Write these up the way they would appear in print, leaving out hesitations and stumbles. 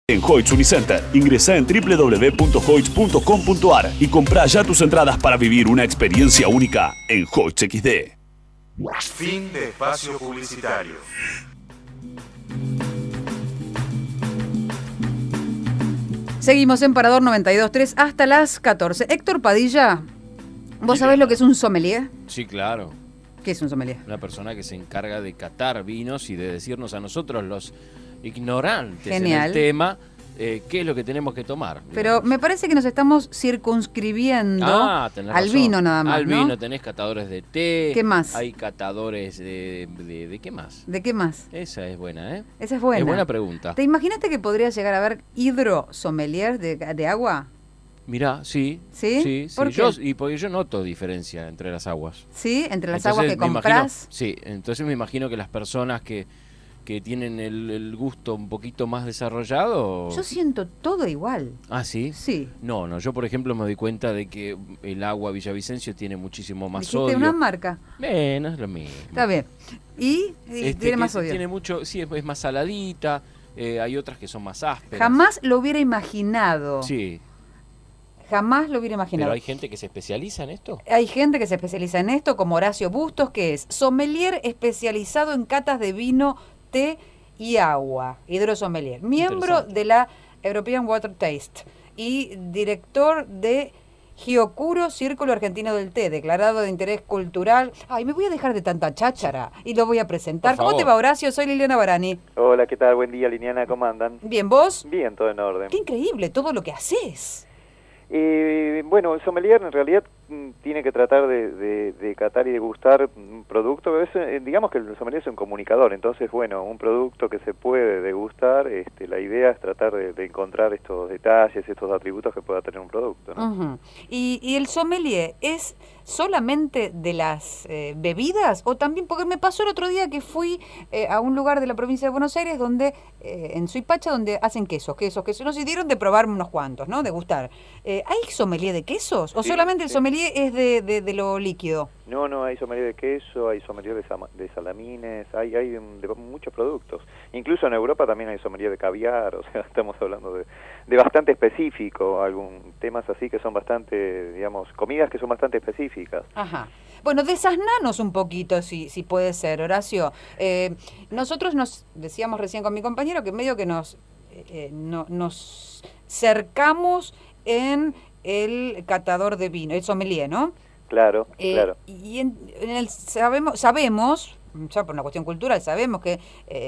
En Hoyts Unicenter, ingresá en www.hoyts.com.ar y comprá ya tus entradas para vivir una experiencia única en Hoyts XD. Fin de espacio publicitario. Seguimos en Parador 92.3 hasta las 14. Héctor Padilla, ¿vos sabés lo que es un sommelier? Sí, claro. ¿Qué es un sommelier? Una persona que se encarga de catar vinos y de decirnos a nosotros, los ignorantes en el tema, qué es lo que tenemos que tomar. Pero me parece que nos estamos circunscribiendo al razón. Vino nada más, al vino, tenés catadores de té. ¿Qué más? Hay catadores de ¿qué más? ¿De qué más? Esa es buena, ¿eh? Esa es buena. Es buena pregunta. ¿Te imaginaste que podría llegar a haber hidrosommelier de agua? Mirá, sí. ¿Sí? Sí, ¿Por qué? Porque yo noto diferencia entre las aguas. ¿Sí? ¿Entre las Entonces, aguas que comprás? Sí, entonces me imagino que las personas que tienen el gusto un poquito más desarrollado... Yo siento todo igual. ¿Ah, sí? Sí. No, yo por ejemplo me doy cuenta de que el agua Villavicencio tiene muchísimo más ¿Dijiste sodio. una marca? No es lo mismo. Está bien. ¿Y tiene más sodio? Tiene mucho, sí, es más saladita, hay otras que son más ásperas. Jamás lo hubiera imaginado. Sí. Jamás lo hubiera imaginado. ¿Pero hay gente que se especializa en esto? Hay gente que se especializa en esto, como Horacio Bustos, que es sommelier especializado en catas de vino, té y agua, hidrosommelier, miembro de la European Water Taste y director de Hyokuro, Círculo Argentino del Té, declarado de interés cultural. Ay, me voy a dejar de tanta cháchara y lo voy a presentar. ¿Cómo te va, Horacio? Soy Liliana Barani. Hola, ¿qué tal? Buen día, Liliana, ¿cómo andan? Bien, ¿vos? Bien, todo en orden. Qué increíble todo lo que haces. Bueno, el sommelier en realidad tiene que tratar de catar y degustar un producto, pero digamos que el sommelier es un comunicador, entonces bueno, un producto que se puede degustar, la idea es tratar de encontrar estos detalles, estos atributos que pueda tener un producto, ¿no? Uh-huh. ¿Y el sommelier es solamente de las bebidas o también, porque me pasó el otro día que fui a un lugar de la provincia de Buenos Aires donde, en Suipacha, donde hacen quesos, nos dieron de probar unos cuantos, ¿no? De gustar. ¿Hay sommelier de quesos o solamente el sommelier es de lo líquido? No, hay sommelier de queso, hay sommelier de salamines, hay de muchos productos. Incluso en Europa también hay sommelier de caviar, o sea, estamos hablando de bastante específico, temas así que son bastante, digamos, comidas que son bastante específicas. Ajá. Bueno, desasnanos un poquito, si puede ser, Horacio. Nosotros nos decíamos recién con mi compañero que medio que nos cercamos en el catador de vino, el sommelier, ¿no? Claro, claro. Y sabemos, ya por una cuestión cultural, sabemos que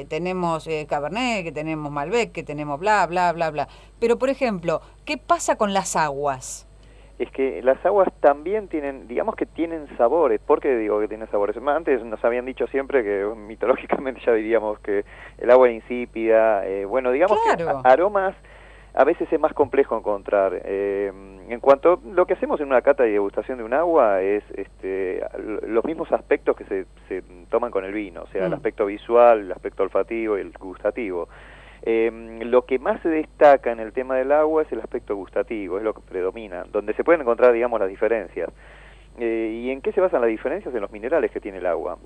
tenemos Cabernet, que tenemos Malbec, que tenemos bla, bla, bla, bla. Pero, por ejemplo, ¿qué pasa con las aguas? Es que las aguas también tienen, digamos que tienen sabores. ¿Por qué digo que tienen sabores? Antes nos habían dicho siempre que mitológicamente ya diríamos que el agua era insípida. Bueno, digamos que aromas a veces es más complejo encontrar. En cuanto a lo que hacemos en una cata y degustación de un agua es los mismos aspectos que se toman con el vino, o sea, el aspecto visual, el aspecto olfativo y el gustativo. Lo que más se destaca en el tema del agua es el aspecto gustativo, es lo que predomina, donde se pueden encontrar, digamos, las diferencias. ¿Y en qué se basan las diferencias? En los minerales que tiene el agua.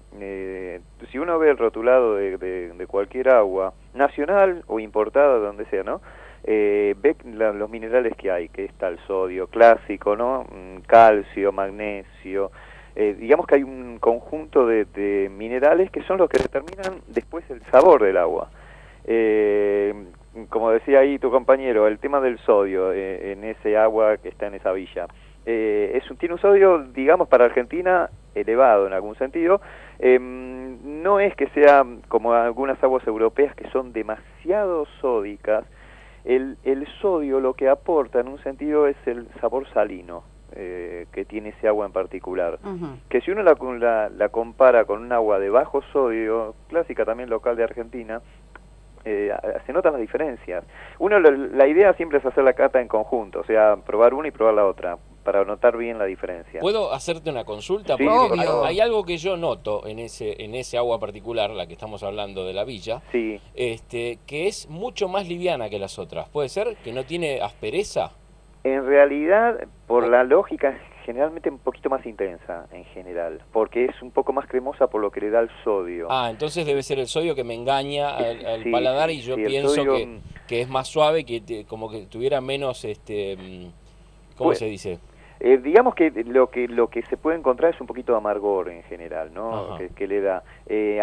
Si uno ve el rotulado de cualquier agua, nacional o importada, donde sea, ¿no? Ve los minerales que hay, que está el sodio clásico, ¿no? Calcio, magnesio. Digamos que hay un conjunto de minerales que son los que determinan después el sabor del agua. Como decía ahí tu compañero, el tema del sodio en ese agua que está en esa villa. Tiene un sodio, digamos, para Argentina elevado en algún sentido. No es que sea como algunas aguas europeas que son demasiado sódicas. El sodio lo que aporta en un sentido es el sabor salino que tiene ese agua en particular. Que si uno la compara con un agua de bajo sodio, clásica también local de Argentina, se notan las diferencias. La idea siempre es hacer la cata en conjunto, o sea, probar una y probar la otra, para notar bien la diferencia. ¿Puedo hacerte una consulta? Sí, porque hay algo que yo noto en ese agua particular, la que estamos hablando de la villa, sí. Que es mucho más liviana que las otras. ¿Puede ser que no tiene aspereza? En realidad, por la lógica, generalmente un poquito más intensa en general, porque es un poco más cremosa por lo que le da el sodio. Ah, entonces debe ser el sodio que me engaña al paladar y yo pienso sodio, que que es más suave, que como que tuviera menos, ¿cómo se dice? Digamos que lo que se puede encontrar es un poquito de amargor en general, ¿no? Que le da.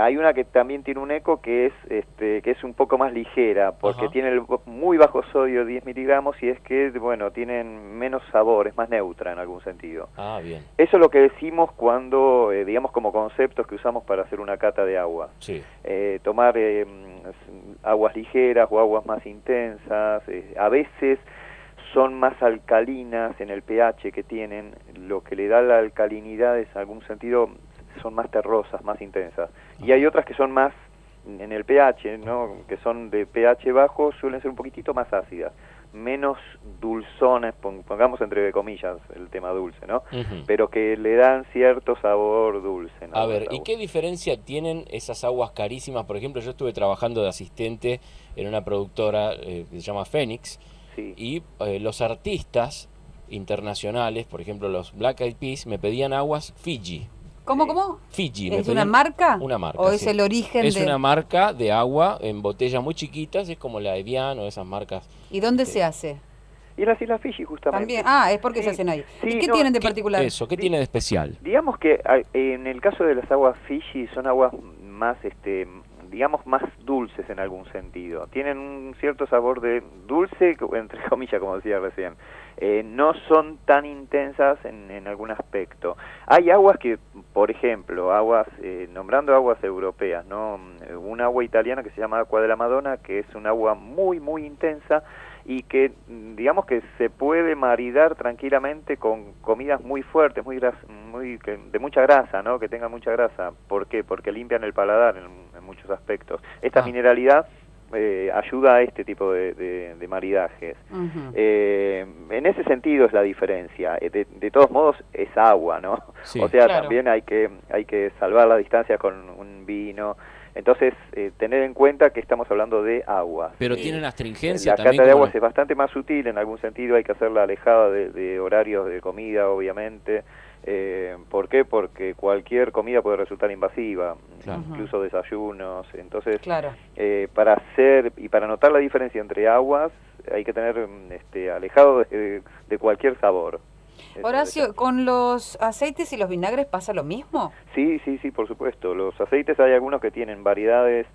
Hay una que también tiene un eco que es un poco más ligera, porque tiene el muy bajo sodio, 10 miligramos, y es que, bueno, tienen menos sabor, es más neutra en algún sentido. Ah, bien. Eso es lo que decimos cuando, digamos, como conceptos que usamos para hacer una cata de agua. Sí. Tomar aguas ligeras o aguas más intensas, a veces son más alcalinas en el pH que tienen, lo que le da la alcalinidad es, en algún sentido, son más terrosas, más intensas. Y hay otras que son más en el pH, ¿no? Que son de pH bajo, suelen ser un poquitito más ácidas, menos dulzones, pongamos entre comillas el tema dulce, ¿no? Pero que le dan cierto sabor dulce, ¿no? A ver, ¿y qué diferencia tienen esas aguas carísimas? Por ejemplo, yo estuve trabajando de asistente en una productora que se llama Fénix. Sí. Y los artistas internacionales, por ejemplo los Black Eyed Peas, me pedían aguas Fiji. ¿Cómo? Fiji. ¿Es una marca? Una marca, ¿O es el origen Es una marca de agua en botellas muy chiquitas, es como la Evian o esas marcas. ¿Y dónde se hace? Y en las Islas Fiji, justamente. También. Es porque se hacen ahí. Sí, ¿Y qué tienen de particular? ¿Qué tiene de especial? Digamos que en el caso de las aguas Fiji son aguas más, digamos, más dulces en algún sentido. Tienen un cierto sabor de dulce, entre comillas, como decía recién. No son tan intensas en algún aspecto. Hay aguas que, por ejemplo, nombrando aguas europeas, ¿no? Un agua italiana que se llama Acqua della Madonna, que es un agua muy, muy intensa y que, digamos, que se puede maridar tranquilamente con comidas muy fuertes, de mucha grasa, ¿no? Que tengan mucha grasa. ¿Por qué? Porque limpian el paladar en muchos aspectos. Esta mineralidad ayuda a este tipo de maridajes. En ese sentido es la diferencia. De todos modos es agua, ¿no? Sí, o sea, claro. También hay que salvar la distancia con un vino. Entonces, tener en cuenta que estamos hablando de aguas. Pero tienen astringencia también. La cata de aguas es bastante más sutil en algún sentido, hay que hacerla alejada de horarios de comida, obviamente. ¿Por qué? Porque cualquier comida puede resultar invasiva, incluso desayunos. Entonces, para hacer y para notar la diferencia entre aguas, hay que tener alejado de cualquier sabor. Horacio, ¿con los aceites y los vinagres pasa lo mismo? Sí, por supuesto. Los aceites hay algunos que tienen variedades,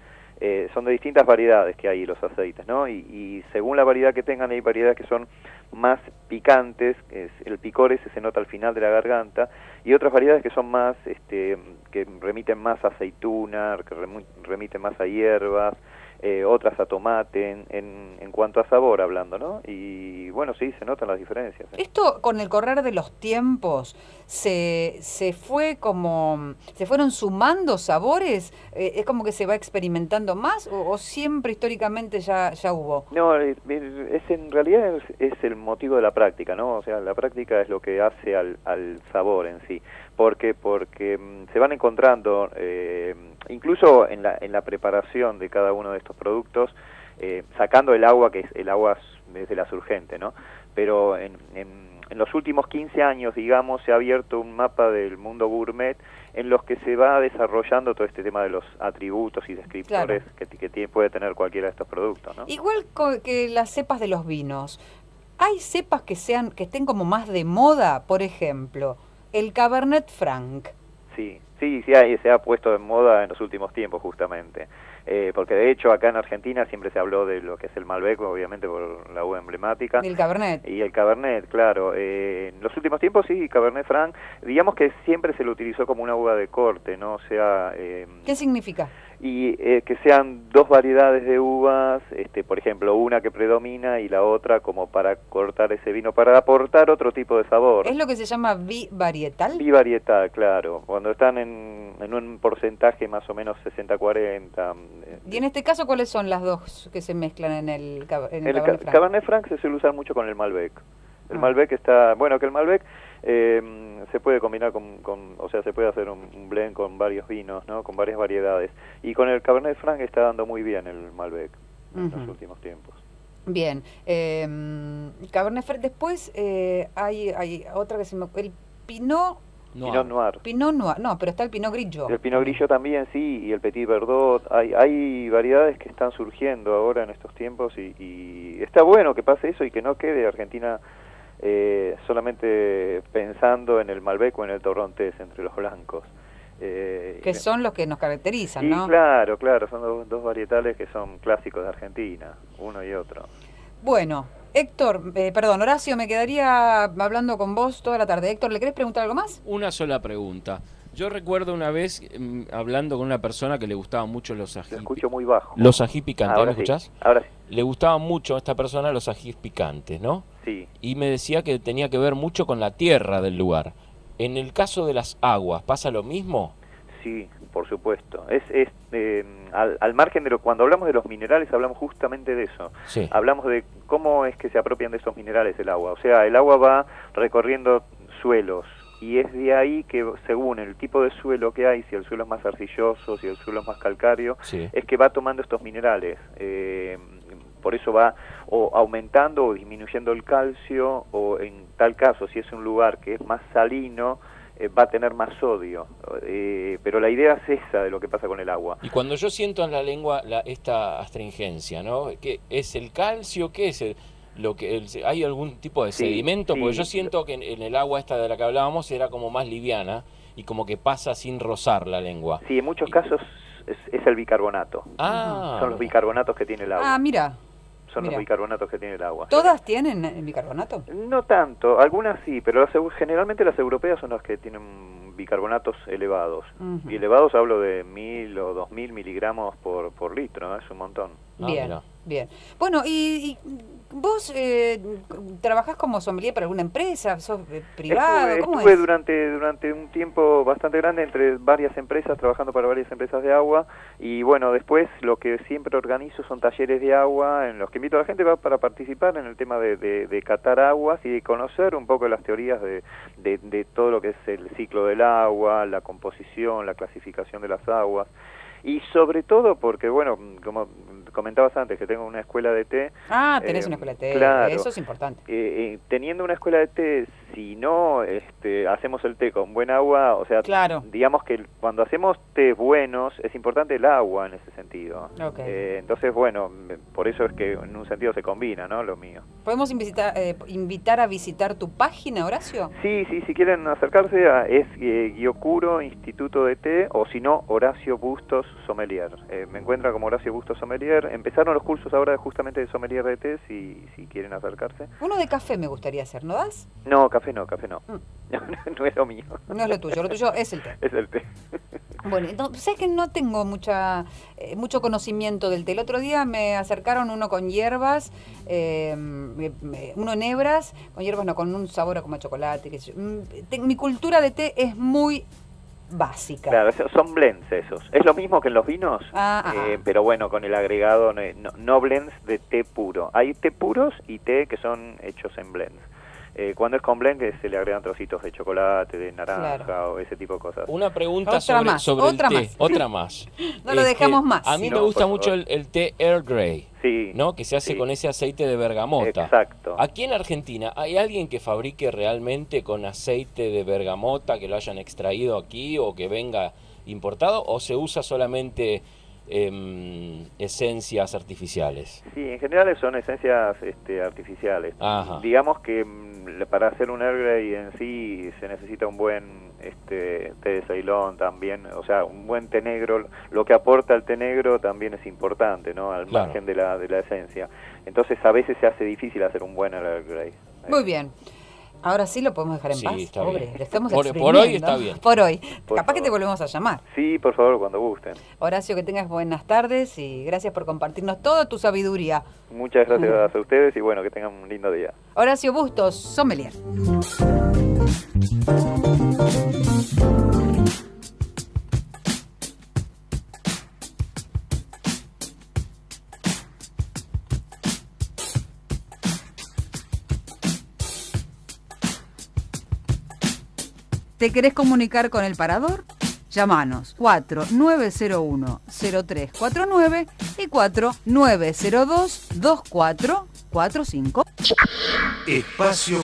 son de distintas variedades que hay los aceites, ¿no? Y según la variedad que tengan, hay variedades que son más picantes, el picor ese se nota al final de la garganta, y otras variedades que son más, que remiten más a aceituna, que remiten más a hierbas, otras a tomate, en cuanto a sabor hablando, ¿no? Y bueno, sí, se notan las diferencias. Esto con el correr de los tiempos se fueron sumando sabores, es como que se va experimentando más o siempre históricamente ya hubo. No, en realidad es el motivo de la práctica, ¿no? O sea, la práctica es lo que hace al sabor en sí. Porque se van encontrando, incluso en la preparación de cada uno de estos productos, sacando el agua, que es el agua desde la surgente, ¿no? Pero en los últimos 15 años, digamos, se ha abierto un mapa del mundo gourmet en los que se va desarrollando todo este tema de los atributos y descriptores que puede tener cualquiera de estos productos, ¿no? Igual que las cepas de los vinos, ¿hay cepas que estén como más de moda? Por ejemplo, el Cabernet Franc. Sí, se ha puesto en moda en los últimos tiempos justamente, porque de hecho acá en Argentina siempre se habló de lo que es el Malbec, obviamente por la uva emblemática. Y el Cabernet. Y el Cabernet, claro. En los últimos tiempos sí, Cabernet Franc, digamos que siempre se lo utilizó como una uva de corte, ¿no? O sea... ¿Qué significa? Y que sean dos variedades de uvas, por ejemplo, una que predomina y la otra como para cortar ese vino, para aportar otro tipo de sabor. ¿Es lo que se llama bivarietal? Bivarietal, claro, cuando están en un porcentaje más o menos 60-40. ¿Y en este caso cuáles son las dos que se mezclan en el Cabernet Franc? Cabernet Franc se suele usar mucho con el Malbec. El Malbec está, bueno, que el Malbec se puede combinar o sea, se puede hacer un blend con varios vinos, ¿no? Con varias variedades. Y con el Cabernet Franc está dando muy bien el Malbec en los últimos tiempos. Bien. Cabernet Franc, después hay otra que el Pinot Pinot Noir, no, pero está el Pinot Grigio. El Pinot Grigio también, sí, y el Petit Verdot. Hay variedades que están surgiendo ahora en estos tiempos y está bueno que pase eso y que no quede Argentina solamente pensando en el Malbec o en el Torrontés entre los blancos. Que son los que nos caracterizan, sí, ¿no? Claro, son dos varietales que son clásicos de Argentina, uno y otro. Bueno, Héctor, Horacio, me quedaría hablando con vos toda la tarde. Héctor, ¿le querés preguntar algo más? Una sola pregunta. Yo recuerdo una vez hablando con una persona que le gustaban mucho los ají. Lo escucho muy bajo. Los ají picantes, ¿me escuchás? Ahora sí. Le gustaban mucho a esta persona los ají picantes, ¿no? Sí. Y me decía que tenía que ver mucho con la tierra del lugar. En el caso de las aguas, ¿pasa lo mismo? Sí, por supuesto. Al margen de cuando hablamos de los minerales, hablamos justamente de eso. Sí. Hablamos de cómo es que se apropian de esos minerales el agua. O sea, el agua va recorriendo suelos y es de ahí que, según el tipo de suelo que hay, si el suelo es más arcilloso, si el suelo es más calcáreo, sí, es que va tomando estos minerales. Por eso va o aumentando o disminuyendo el calcio, o en tal caso, si es un lugar que es más salino, va a tener más sodio. Pero la idea es esa de lo que pasa con el agua. Y cuando yo siento en la lengua esta astringencia, ¿no? ¿Qué es el calcio? ¿Qué es hay algún tipo de sedimento? Sí. Porque yo siento que en el agua esta de la que hablábamos era como más liviana y como que pasa sin rozar la lengua. Sí, en muchos casos es el bicarbonato. Son los bicarbonatos que tiene el agua. Ah, mira. Son los bicarbonatos que tiene el agua. ¿Todas tienen bicarbonato? No tanto, algunas sí, pero generalmente las europeas son las que tienen bicarbonatos elevados. Y elevados hablo de 1000 o 2000 miligramos por litro, es un montón. Bien, bien. Bueno, y vos trabajás como sommelier para alguna empresa, sos privado, ¿cómo estuve es? durante un tiempo bastante grande entre varias empresas, trabajando para varias empresas de agua, y bueno, después lo que siempre organizo son talleres de agua en los que invito a la gente para participar en el tema de catar aguas y de conocer un poco las teorías de todo lo que es el ciclo del agua, la composición, la clasificación de las aguas. Y sobre todo porque, bueno, como comentabas antes, que tengo una escuela de té. Ah, tenés una escuela de té, claro, eso es importante. Teniendo una escuela de té, si no hacemos el té con buen agua, o sea, claro, digamos que cuando hacemos té buenos, es importante el agua en ese sentido. Okay. Entonces, bueno, por eso es que en un sentido se combina, ¿no? Lo mío. ¿Podemos invitar a visitar tu página, Horacio? Sí, si quieren acercarse es Gyokuro Instituto de Té, o si no, Horacio Bustos Sommelier. Me encuentran como Horacio Bustos Sommelier. Empezaron los cursos ahora justamente de sommelier de té, si quieren acercarse. Uno de café me gustaría hacer, ¿no das? No, café no. No es lo mío. No es lo tuyo es el té. Es el té. Bueno, sé que no tengo mucho conocimiento del té. El otro día me acercaron uno con hierbas, uno en hebras, con hierbas no, con un sabor como a chocolate. Mi cultura de té es muy básica. Claro, son blends esos. Es lo mismo que en los vinos, pero bueno, con el agregado, no blends de té puro. Hay té puros y té que son hechos en blends. Cuando es con blend, que se le agregan trocitos de chocolate, de naranja, claro, o ese tipo de cosas. Una pregunta sobre el té. Otra más. No lo dejamos más. A mí me gusta mucho el té Earl Grey. Sí, ¿no? Que se hace con ese aceite de bergamota. Exacto. Aquí en Argentina, ¿hay alguien que fabrique realmente con aceite de bergamota, que lo hayan extraído aquí o que venga importado, o se usa solamente esencias artificiales? Sí, en general son esencias artificiales. Ajá. Digamos que para hacer un Earl Grey en sí se necesita un buen té de Ceilón también, o sea, un buen té negro. Lo que aporta el té negro también es importante, ¿no? Al margen de la esencia. Entonces a veces se hace difícil hacer un buen Earl Grey. Muy bien. Ahora sí lo podemos dejar en paz. Está Pobre, bien. Le estamos por hoy está bien. Por hoy. Por Capaz favor. que te volvemos a llamar. Sí, por favor, cuando gusten. Horacio, que tengas buenas tardes y gracias por compartirnos toda tu sabiduría. Muchas gracias a ustedes y bueno, que tengan un lindo día. Horacio Bustos, sommelier. ¿Te querés comunicar con el Parador? Llámanos 4901-0349 y 4902-2445. Espacio